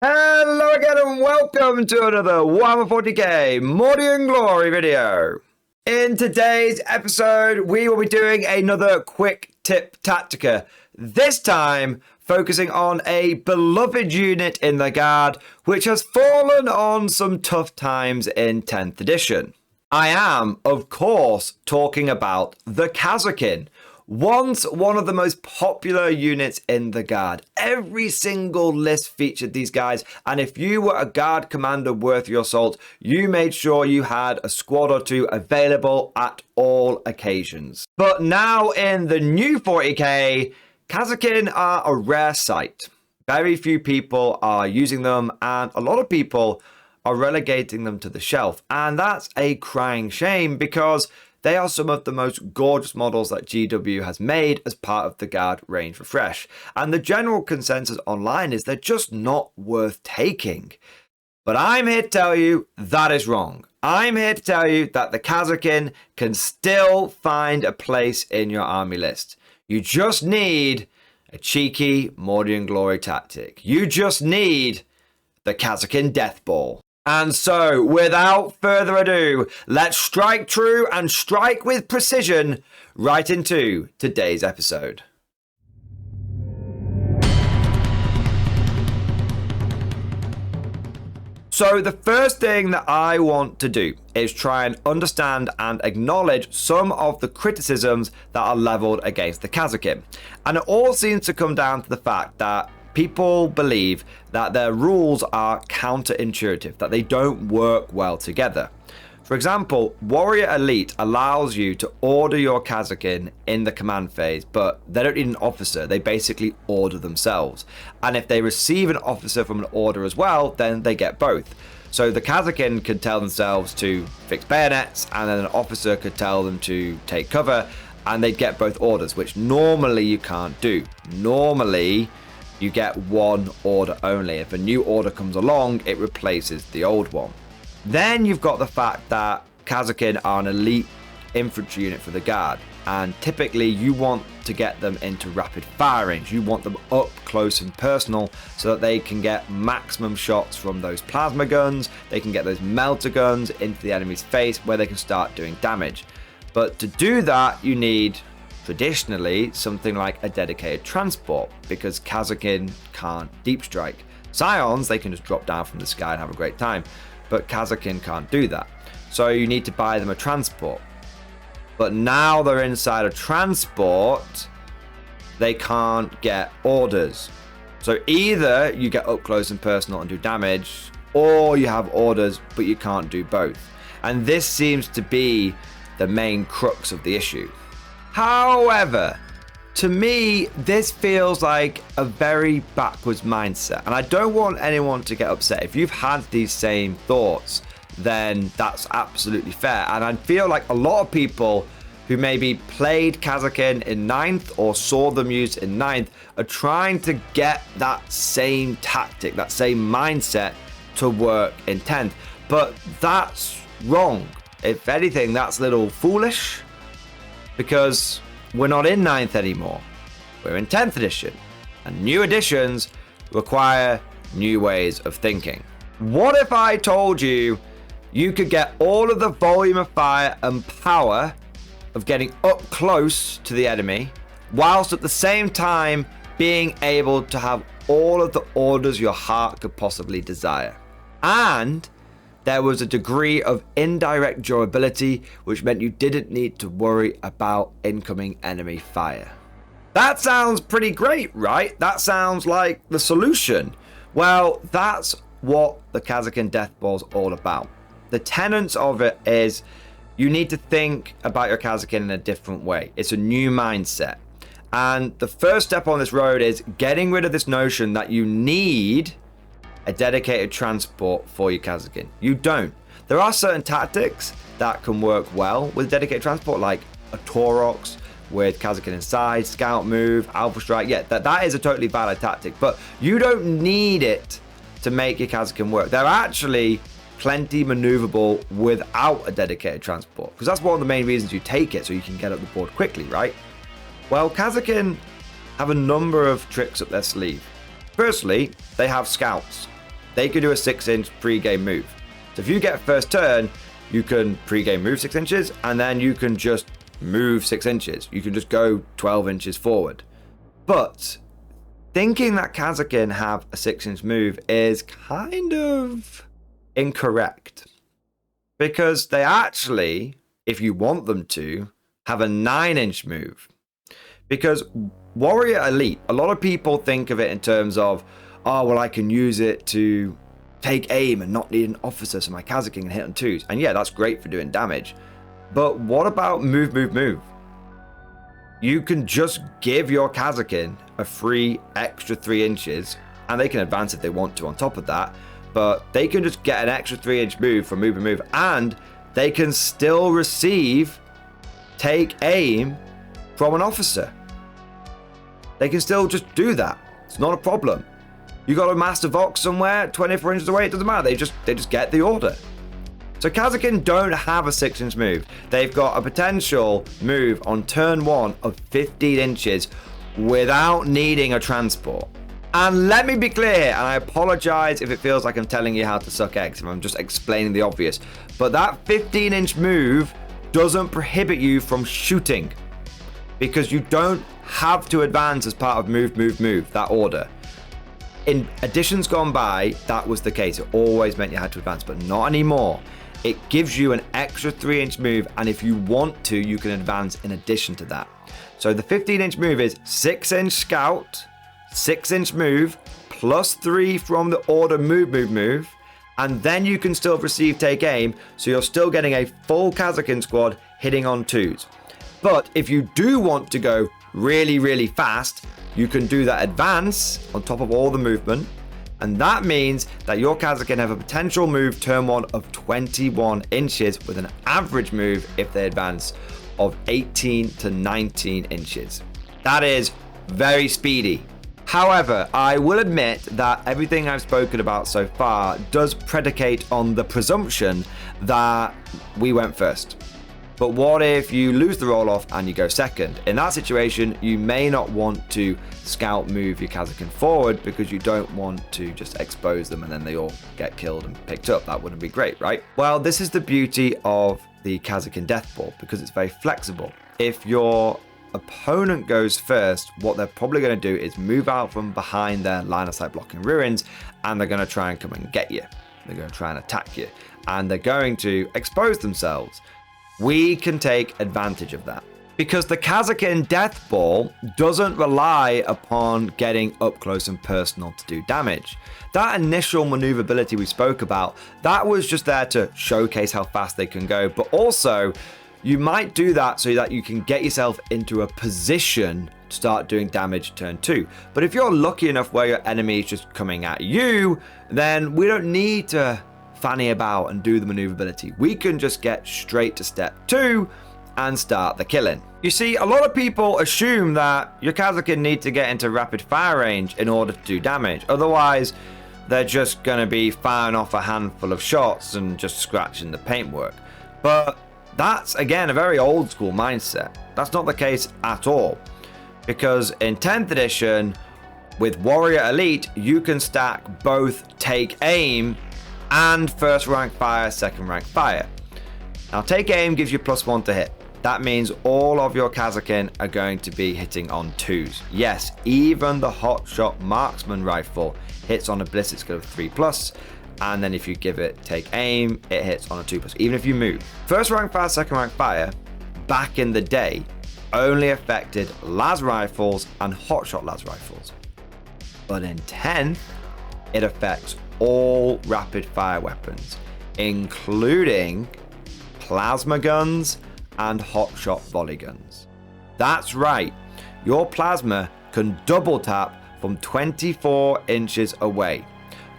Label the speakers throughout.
Speaker 1: Hello again and welcome to another Warhammer 40k Morty and Glory video. In today's episode, we will be doing another quick tip tactica, this time focusing on a beloved unit in the Guard, which has fallen on some tough times in 10th edition. I am, of course, talking about the Kasrkin. Once one of the most popular units in the Guard. Every single list featured these guys, and if you were a Guard commander worth your salt, you made sure you had a squad or two available at all occasions. But now in the new 40k, Kasrkin are a rare sight. Very few people are using them, and a lot of people are relegating them to the shelf, and that's a crying shame because they are some of the most gorgeous models that GW has made as part of the Guard range refresh. And the general consensus online is they're just not worth taking. But I'm here to tell you that is wrong. I'm here to tell you that the Kasrkin can still find a place in your army list. You just need a cheeky Morty and Glory tactic. You just need the Kasrkin Deathball. And so, without further ado, let's strike true and strike with precision right into today's episode. So the first thing that I want to do is try and understand and acknowledge some of the criticisms that are leveled against the Kasrkin. And it all seems to come down to the fact that people believe that their rules are counterintuitive, that they don't work well together. For example, Warrior Elite allows you to order your Kasrkin in the command phase, but they don't need an officer, they basically order themselves. And if they receive an officer from an order as well, then they get both. So the Kasrkin could tell themselves to fix bayonets, and then an officer could tell them to take cover, and they'd get both orders, which normally you can't do. Normally, you get one order only. If a new order comes along, it replaces the old one. Then you've got the fact that Kasrkin are an elite infantry unit for the Guard, and typically you want to get them into rapid fire range. You want them up close and personal so that they can get maximum shots from those plasma guns, they can get those melter guns into the enemy's face where they can start doing damage. But to do that, you need traditionally something like a dedicated transport, because Kasrkin can't deep strike. Scions, they can just drop down from the sky and have a great time, but Kasrkin can't do that. So you need to buy them a transport. But now they're inside a transport, they can't get orders. So either you get up close and personal and do damage, or you have orders but you can't do both. And this seems to be the main crux of the issue. However, to me, this feels like a very backwards mindset, and I don't want anyone to get upset. If you've had these same thoughts, then that's absolutely fair. And I feel like a lot of people who maybe played Kasrkin in 9th or saw them used in 9th are trying to get that same tactic, that same mindset to work in 10th. But that's wrong. If anything, that's a little foolish, because we're not in 9th anymore. We're in 10th edition, and new editions require new ways of thinking. What if I told you you could get all of the volume of fire and power of getting up close to the enemy, whilst at the same time being able to have all of the orders your heart could possibly desire? And there was a degree of indirect durability, which meant you didn't need to worry about incoming enemy fire. That sounds pretty great, right? That sounds like the solution. Well, that's what the Kasrkin Deathball is all about. The tenets of it is you need to think about your Kasrkin in a different way. It's a new mindset. And the first step on this road is getting rid of this notion that you need a dedicated transport for your Kasrkin. You don't. There are certain tactics that can work well with dedicated transport, like a Taurox with Kasrkin inside, scout move, alpha strike. Yeah, that is a totally valid tactic, but you don't need it to make your Kasrkin work. They're actually plenty maneuverable without a dedicated transport, because that's one of the main reasons you take it, so you can get up the board quickly, right? Well, Kasrkin have a number of tricks up their sleeve. Firstly, they have scouts. they can do a 6-inch pre-game move. So if you get first turn, you can pre-game move 6 inches, and then you can just move 6 inches. You can just go 12 inches forward. But thinking that Kasrkin have a 6-inch move is kind of incorrect. Because they actually, if you want them to, have a 9-inch move. Because Warrior Elite, a lot of people think of it in terms of, oh, well, I can use it to take aim and not need an officer, so my Kasrkin can hit on 2s. And yeah, that's great for doing damage. But what about move? You can just give your Kasrkin a free extra 3 inches, and they can advance if they want to on top of that. But they can just get an extra 3-inch move from move, and they can still receive take aim from an officer. They can still just do that. It's not a problem. You got a Master Vox somewhere 24 inches away, it doesn't matter. They just get the order. So Kasrkin don't have a 6-inch move. They've got a potential move on turn 1 of 15 inches without needing a transport. And let me be clear here, and I apologize if it feels like I'm telling you how to suck eggs, if I'm just explaining the obvious. But that 15-inch move doesn't prohibit you from shooting, because you don't have to advance as part of move, that order. In editions gone by, that was the case. It always meant you had to advance, but not anymore. It gives you an extra 3-inch move, and if you want to, you can advance in addition to that. So the 15-inch move is 6-inch scout, 6-inch move, plus 3 from the order move, and then you can still receive take aim, so you're still getting a full Kasrkin squad hitting on 2s. But if you do want to go really fast, you can do that advance on top of all the movement, and that means that your Kasrkin have a potential move turn 1 of 21 inches with an average move, if they advance, of 18 to 19 inches. That is very speedy. However, I will admit that everything I've spoken about so far does predicate on the presumption that we went first. But what if you lose the roll-off and you go second? In that situation, you may not want to scout move your Kasrkin forward because you don't want to just expose them and then they all get killed and picked up. That wouldn't be great, right? Well, this is the beauty of the Kasrkin Deathball, because it's very flexible. If your opponent goes first, what they're probably going to do is move out from behind their line of sight blocking ruins, and they're going to try and come and get you. They're going to try and attack you, and they're going to expose themselves. We can take advantage of that because the Kasrkin Deathball doesn't rely upon getting up close and personal to do damage. That initial maneuverability we spoke about, that was just there to showcase how fast they can go, but also you might do that so that you can get yourself into a position to start doing damage turn 2. But if you're lucky enough where your enemy is just coming at you, then we don't need to fanny about and do the maneuverability. We can just get straight to step 2 and start the killing. You see, a lot of people assume that your Kasrkin need to get into rapid fire range in order to do damage. Otherwise, they're just going to be firing off a handful of shots and just scratching the paintwork. But that's, again, a very old school mindset. That's not the case at all. Because in 10th edition, with Warrior Elite, you can stack both take aim and first rank fire, second rank fire. Now, take aim gives you +1 to hit. That means all of your Kasrkin are going to be hitting on 2s. Yes, even the Hotshot Marksman rifle hits on a ballistic skill of 3+, and then if you give it take aim, it hits on a 2+, even if you move. First rank fire, second rank fire, back in the day, only affected las rifles and hotshot las rifles. But in 10th, it affects all rapid fire weapons, including plasma guns and hotshot volley guns. That's right, your plasma can double tap from 24 inches away.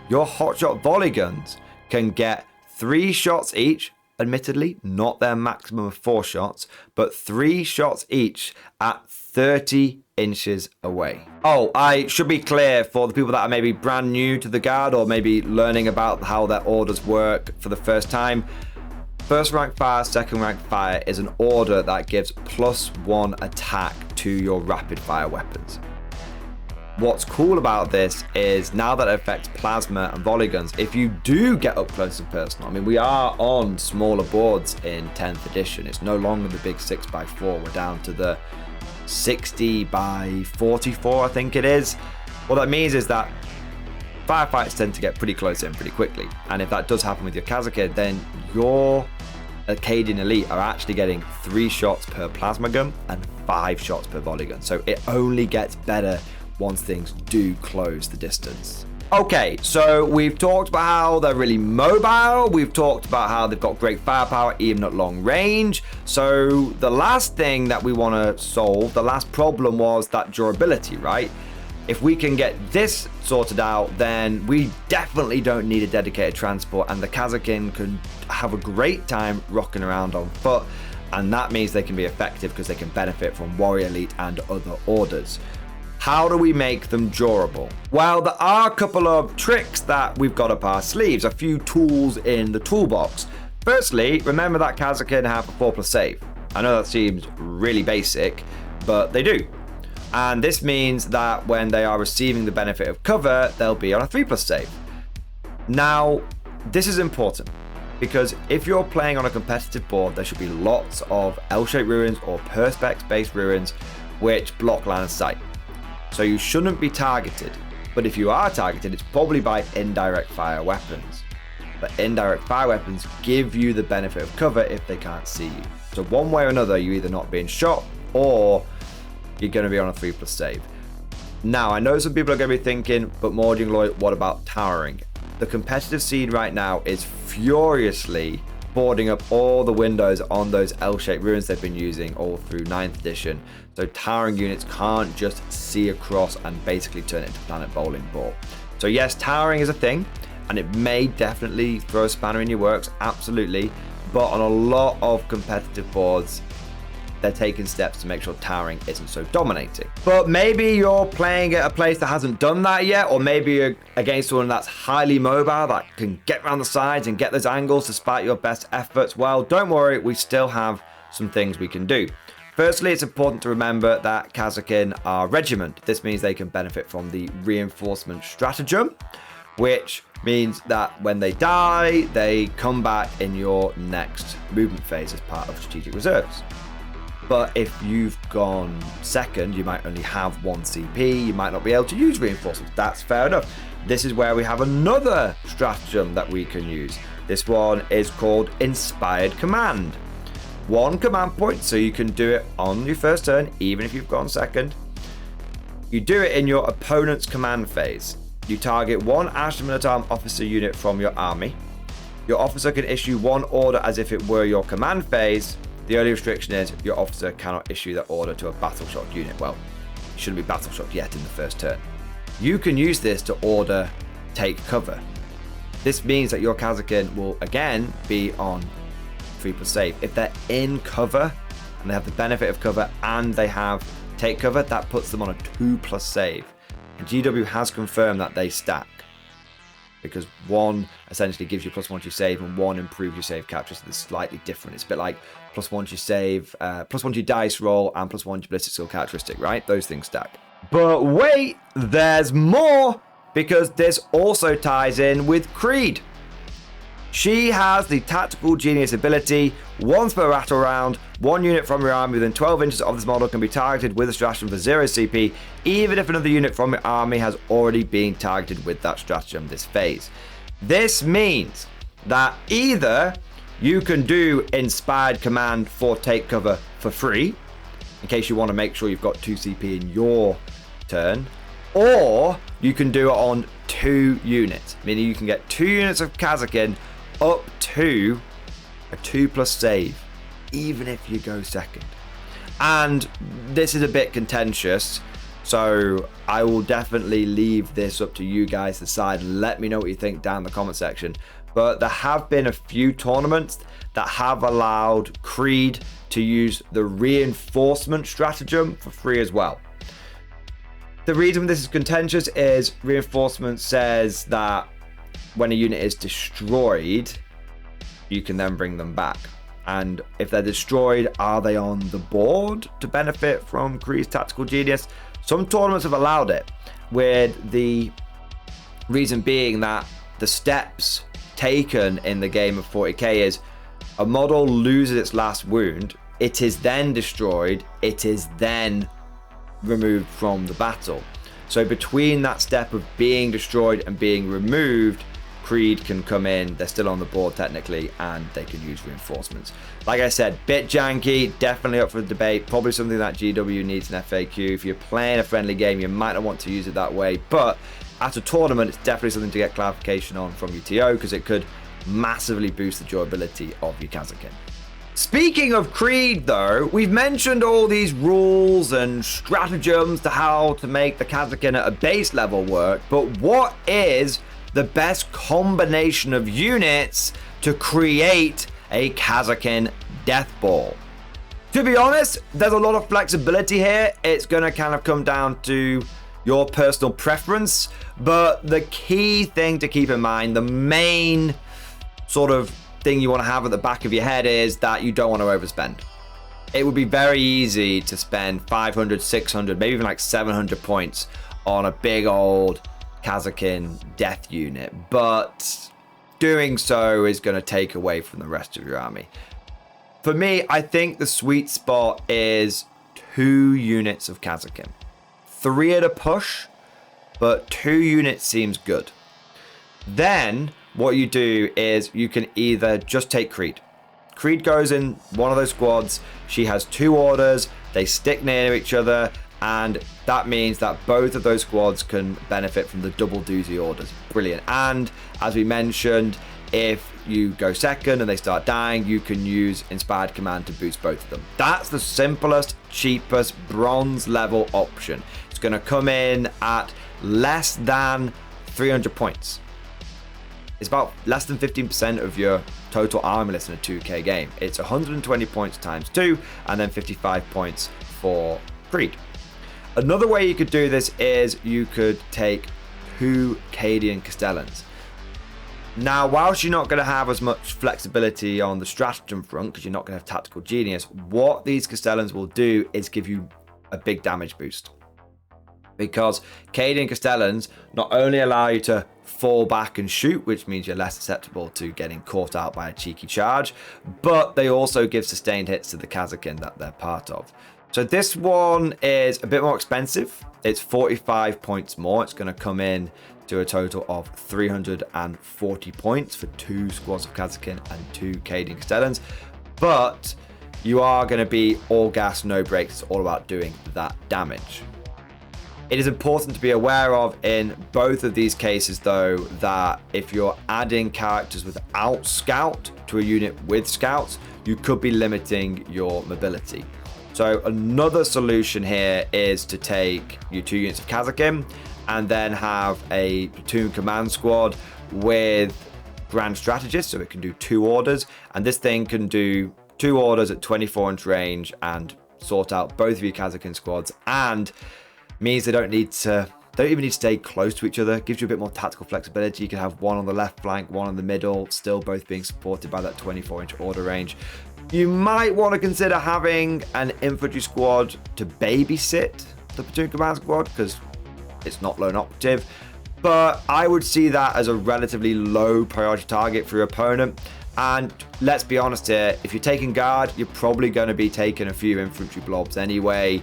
Speaker 1: Your hotshot volley guns can get 3 shots each, admittedly not their maximum of 4 shots, but 3 shots each at 30 inches away. Oh, I should be clear for the people that are maybe brand new to the guard or maybe learning about how their orders work for the first time. First rank fire, second rank fire is an order that gives +1 attack to your rapid fire weapons. What's cool about this is now that it affects plasma and volley guns, if you do get up close and personal, I mean, we are on smaller boards in 10th edition. It's no longer the big 6x4. We're down to the 60x44, I think it is. What that means is that firefights tend to get pretty close in pretty quickly. And if that does happen with your Kasrkin, then your Acadian Elite are actually getting 3 shots per plasma gun and 5 shots per volley gun. So it only gets better once things do close the distance. Okay, so we've talked about how they're really mobile. We've talked about how they've got great firepower even at long range. So the last thing that we want to solve, the last problem, was that durability, right? If we can get this sorted out, then we definitely don't need a dedicated transport, and the Kasrkin can have a great time rocking around on foot, and that means they can be effective because they can benefit from Warrior Elite and other orders. How do we make them durable? Well, there are a couple of tricks that we've got up our sleeves, a few tools in the toolbox. Firstly, remember that Kasrkin have a 4+ save. I know that seems really basic, but they do. And this means that when they are receiving the benefit of cover, they'll be on a 3+ save. Now, this is important because if you're playing on a competitive board, there should be lots of L-shaped ruins or Perspex-based ruins which block line of sight. So you shouldn't be targeted, but if you are targeted, it's probably by indirect fire weapons. But indirect fire weapons give you the benefit of cover if they can't see you. So one way or another, you're either not being shot or you're going to be on a 3+ save. Now, I know some people are going to be thinking, but Mordianglory, what about towering? The competitive scene right now is furiously boarding up all the windows on those L-shaped ruins they've been using all through 9th edition. So towering units can't just see across and basically turn it into Planet Bowling Ball. So yes, towering is a thing, and it may definitely throw a spanner in your works, absolutely. But on a lot of competitive boards, they're taking steps to make sure towering isn't so dominating. But maybe you're playing at a place that hasn't done that yet, or maybe you're against someone that's highly mobile, that can get around the sides and get those angles despite your best efforts. Well, don't worry, we still have some things we can do. Firstly, it's important to remember that Kasrkin are regiment. This means they can benefit from the reinforcement stratagem, which means that when they die, they come back in your next movement phase as part of strategic reserves. But if you've gone second, you might only have 1 CP, you might not be able to use reinforcements. That's fair enough. This is where we have another stratagem that we can use. This one is called Inspired Command. 1 command point, so you can do it on your first turn, even if you've gone second. You do it in your opponent's command phase. You target 1 Astra Militarum officer unit from your army. Your officer can issue 1 order as if it were your command phase. The only restriction is your officer cannot issue that order to a battle shock unit. Well, it shouldn't be battle shocked yet in the first turn. You can use this to order take cover. This means that your Kasrkin will again be on 3+ save. If they're in cover and they have the benefit of cover and they have take cover, that puts them on a 2+ save. And GW has confirmed that they stack, because 1 essentially gives you +1 to your save and 1 improves your save capture, so it's slightly different. It's a bit like +1 to your save, +1 to your dice roll, and +1 to your ballistic skill characteristic, right? Those things stack. But wait, there's more, because this also ties in with Creed. She has the Tactical Genius ability. Once per battle round, 1 unit from your army within 12 inches of this model can be targeted with a stratagem for 0 CP, even if another unit from your army has already been targeted with that stratagem this phase. This means that either you can do Inspired Command for take cover for free, in case you want to make sure you've got 2 CP in your turn, or you can do it on 2 units, meaning you can get 2 units of Kasrkin up to a 2+ save, even if you go second. And this is a bit contentious, so I will definitely leave this up to you guys to decide and let me know what you think down in the comment section. But there have been a few tournaments that have allowed Creed to use the reinforcement stratagem for free as well. The reason this is contentious is reinforcement says that when a unit is destroyed, you can then bring them back. And if they're destroyed, are they on the board to benefit from Creed's Tactical Genius? Some tournaments have allowed it, with the reason being that the steps taken in the game of 40k is a model loses its last wound, it is then destroyed, it is then removed from the battle. So between that step of being destroyed and being removed, Creed can come in, they're still on the board technically, and they can use reinforcements. Like I said, bit janky, definitely up for debate, probably something that GW needs an FAQ. If you're playing a friendly game, you might not want to use it that way, but at a tournament, it's definitely something to get clarification on from UTO, because it could massively boost the durability of your Kasrkin. Speaking of Creed though, we've mentioned all these rules and stratagems to how to make the Kasrkin at a base level work, but what is the best combination of units to create a Kasrkin Deathball? To be honest, there's a lot of flexibility here. It's going to kind of come down to your personal preference, but the key thing to keep in mind, the main sort of thing you want to have at the back of your head, is that you don't want to overspend. It would be very easy to spend 500, 600, maybe even like 700 points on a big old Kasrkin death unit, but doing so is going to take away from the rest of your army. For me, I think the sweet spot is 2 units of Kasrkin. 3 at a push, but 2 units seems good. Then what you do is you can either just take Creed. Creed goes in one of those squads, she has 2 orders, they stick near each other, and that means that both of those squads can benefit from the double doozy orders. Brilliant. And as we mentioned, if you go second and they start dying, you can use Inspired Command to boost both of them. That's the simplest, cheapest bronze level option. It's going to come in at less than 300 points. It's about less than 15% of your total army list in a 2k game. It's 120 points times 2, and then 55 points for Creed. Another way you could do this is you could take 2 Cadian Castellans. Now, whilst you're not going to have as much flexibility on the stratagem front, because you're not going to have Tactical Genius, what these Castellans will do is give you a big damage boost. Because Cadian Castellans not only allow you to fall back and shoot, which means you're less susceptible to getting caught out by a cheeky charge, but they also give sustained hits to the Kasrkin that they're part of. So this one is a bit more expensive. It's 45 points more. It's going to come in to a total of 340 points for 2 squads of Kasrkin and 2 Cadian Castellans. But you are going to be all gas, no brakes. It's all about doing that damage. It is important to be aware of in both of these cases, though, that if you're adding characters without Scout to a unit with Scouts, you could be limiting your mobility. So another solution here is to take your 2 units of Kasrkin and then have a platoon command squad with Grand Strategist, so it can do 2 orders, and this thing can do 2 orders at 24-inch range and sort out both of your Kasrkin squads, and means they don't even need to stay close to each other. Gives you a bit more tactical flexibility. You can have one on the left flank, one on the middle, still both being supported by that 24-inch order range. You might want to consider having an infantry squad to babysit the platoon command squad, because it's not lone operative, but I would see that as a relatively low priority target for your opponent. And let's be honest here, if you're taking guard, you're probably going to be taking a few infantry blobs anyway.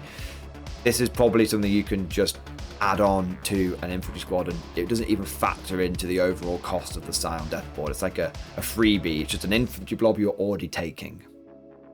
Speaker 1: This is probably something you can just add on to an infantry squad, and it doesn't even factor into the overall cost of the Scion Deathball. It's like a freebie. It's just an infantry blob you're already taking.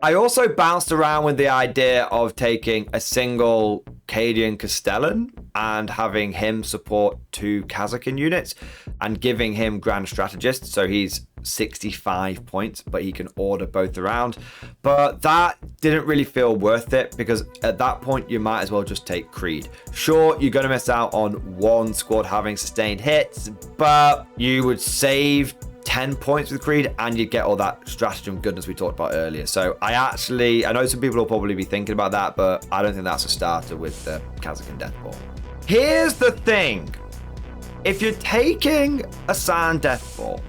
Speaker 1: I also bounced around with the idea of taking a single Cadian Castellan and having him support 2 Kasrkin units and giving him Grand Strategist, so he's 65 points, but he can order both around. But that didn't really feel worth it, because at that point you might as well just take Creed. Sure, you're going to miss out on 1 squad having sustained hits, but you would save 10 points with Creed and you get all that stratagem goodness we talked about earlier. So I know some people will probably be thinking about that, but I don't think that's a starter with the Kasrkin Deathball. Here's the thing. If you're taking a Scion Deathball,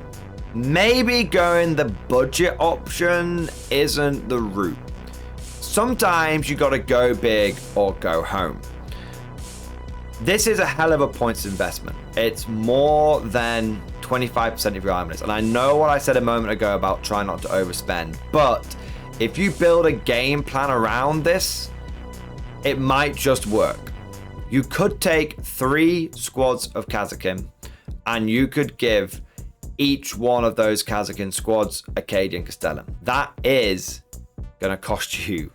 Speaker 1: maybe going the budget option isn't the route. Sometimes you got to go big or go home. This is a hell of a points investment. It's more than 25% of your army list. And I know what I said a moment ago about trying not to overspend, but if you build a game plan around this, it might just work. You could take 3 squads of Kasrkin and you could give each one of those Kasrkin squads a Cadian Castellan. That is going to cost you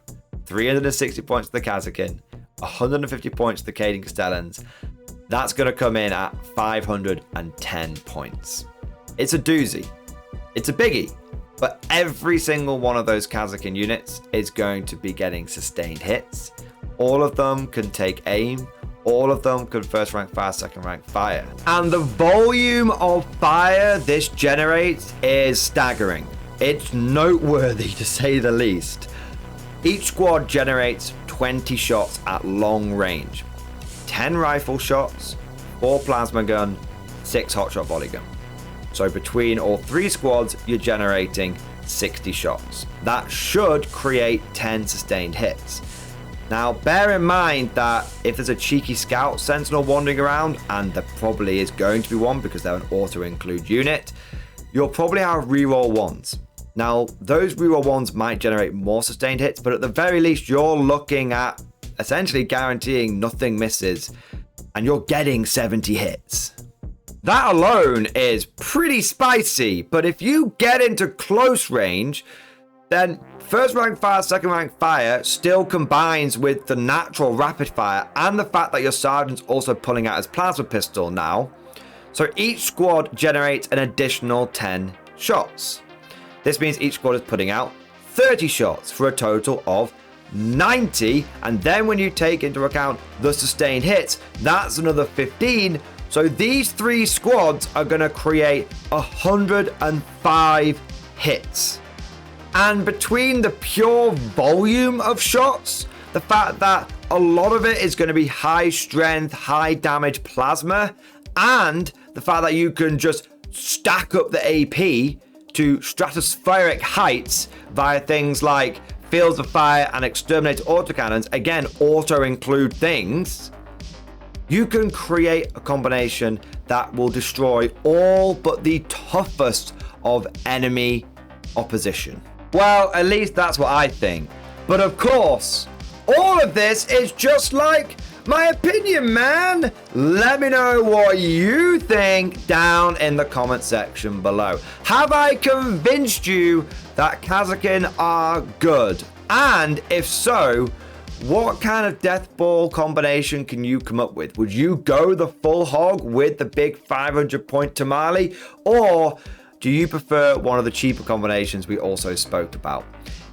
Speaker 1: 360 points to the Kasrkin, 150 points to the Cadian Castellans. That's going to come in at 510 points. It's a doozy. It's a biggie. But every single one of those Kasrkin units is going to be getting sustained hits. All of them can take aim. All of them can first rank fire, second rank fire. And the volume of fire this generates is staggering. It's noteworthy to say the least. Each squad generates 20 shots at long range. 10 rifle shots, 4 plasma gun, 6 hotshot volley gun. So between all 3 squads, you're generating 60 shots. That should create 10 sustained hits. Now, bear in mind that if there's a cheeky scout sentinel wandering around, and there probably is going to be one because they're an auto-include unit, you'll probably have reroll 1s. Now, those reroll 1s might generate more sustained hits, but at the very least, you're looking at essentially guaranteeing nothing misses, and you're getting 70 hits. That alone is pretty spicy, but if you get into close range, then first rank fire, second rank fire still combines with the natural rapid fire and the fact that your sergeant's also pulling out his plasma pistol now. So each squad generates an additional 10 shots. This means each squad is putting out 30 shots for a total of 90. And then when you take into account the sustained hits, that's another 15. So these 3 squads are going to create 105 hits. And between the pure volume of shots, the fact that a lot of it is going to be high strength, high damage plasma, and the fact that you can just stack up the AP to stratospheric heights via things like fields of fire and exterminator autocannons, again, auto-include things, you can create a combination that will destroy all but the toughest of enemy opposition. Well, at least that's what I think. But of course, all of this is just like my opinion, man. Let me know what you think down in the comment section below. Have I convinced you that Kasrkin are good? And if so, what kind of Deathball combination can you come up with? Would you go the full hog with the big 500 point tamale? Or do you prefer one of the cheaper combinations we also spoke about?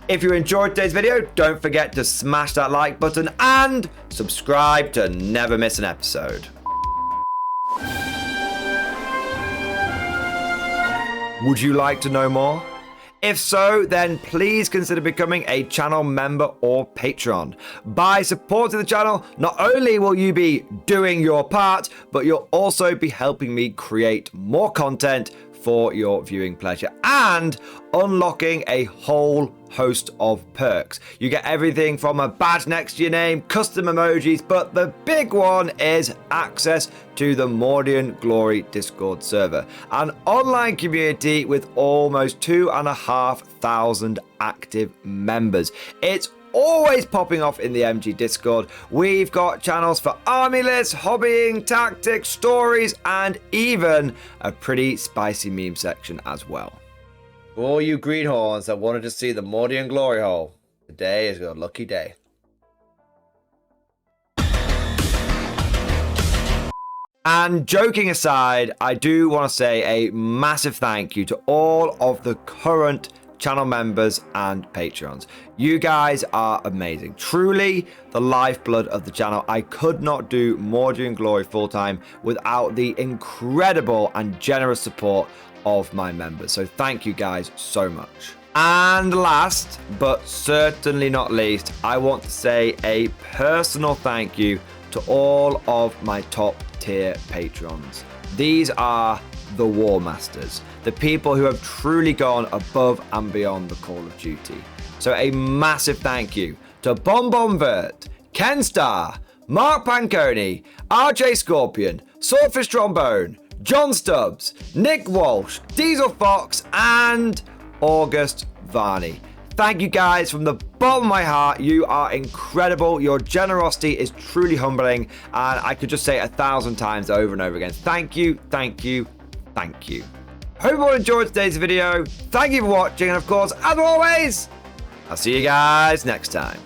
Speaker 1: If you enjoyed today's video, don't forget to smash that like button and subscribe to never miss an episode. Would you like to know more? If so, then please consider becoming a channel member or patron. By supporting the channel, not only will you be doing your part, but you'll also be helping me create more content for your viewing pleasure and unlocking a whole host of perks. You get everything from a badge next to your name, custom emojis, but the big one is access to the Mordian Glory Discord server, an online community with almost 2,500 active members. It's always popping off in the MG Discord. We've got channels for army lists, hobbying, tactics, stories, and even a pretty spicy meme section as well. For all you greenhorns that wanted to see the Mordian glory hole, today is your lucky day. And joking aside, I do want to say a massive thank you to all of the current channel members and patrons. You guys are amazing. Truly the lifeblood of the channel. I could not do Mordian Glory full-time without the incredible and generous support of my members. So thank you guys so much. And last, but certainly not least, I want to say a personal thank you to all of my top tier patrons. These are the War Masters, the people who have truly gone above and beyond the call of duty. So a massive thank you to Bonbonvert, Kenstar, Mark Panconi, RJ Scorpion, Swordfish Trombone, John Stubbs, Nick Walsh, Diesel Fox, and August Varney. Thank you guys from the bottom of my heart. You are incredible. Your generosity is truly humbling, and I could just say it 1,000 times over and over again. Thank you, thank you, thank you. Hope you all enjoyed today's video. Thank you for watching, and of course, as always, I'll see you guys next time.